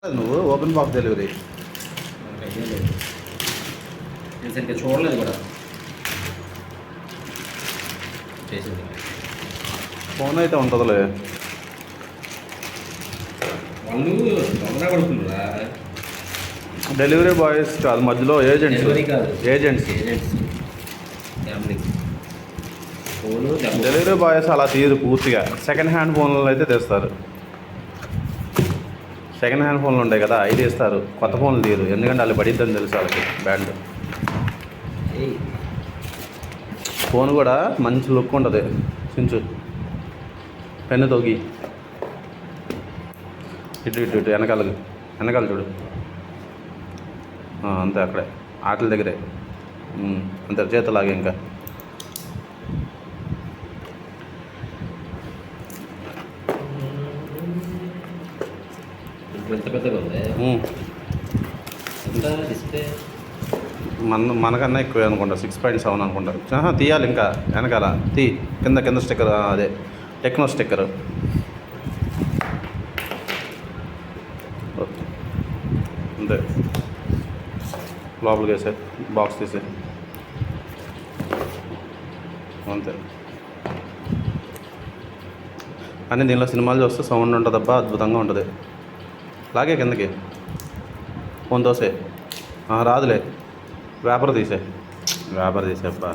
నువ్వు open box delivery నేను సరిగ్గా చూడలేదు కూడా చేసింది. ఫోన్ అయితే ఉంటుందిలే. వాళ్ళు దొంగ పడుతుందా? డెలివరీ బాయ్స్ కాదు, మధ్యలో ఏజెంట్స్. డెలివరీ కాదు, agents gambling. Phone delivery boys అలా తీరు పూర్తిగా. సెకండ్ హ్యాండ్ ఫోన్లు అయితే తెస్తారు. సెకండ్ హ్యాండ్ ఫోన్లు ఉంటాయి కదా, అవి తీస్తారు. కొత్త ఫోన్లు తీరు, ఎందుకంటే వాళ్ళు పడిద్దని తెలుసు వాళ్ళకి బ్యాండ్. ఫోన్ కూడా మంచి లుక్ ఉంటుంది. చించు పెన్ను తొగి ఇటు ఇటు ఇటు వెనకాల చూడు. అంతే, అక్కడే ఆటల దగ్గరే. అంతే, చేతలాగే ఇంకా. ఎంత పెద్దగా ఉంది ఎంత డిస్ప్లే? మనకన్నా ఎక్కువ అనుకుంటా, 6.7 అనుకుంటా. తీయాలి ఇంకా వెనకాల కింద స్టిక్కర్, అదే టెక్నో స్టిక్కర్. అంతే, లోపలికి వేసే బాక్స్ తీసే అంతే. కానీ దీనిలో సినిమాలు చూస్తే సౌండ్ ఉంటుందబ్బా, అద్భుతంగా ఉంటుంది. లాగే కిందకి ఫోన్ తోసే. రాదులే, వేపర్ తీసే అబ్బా.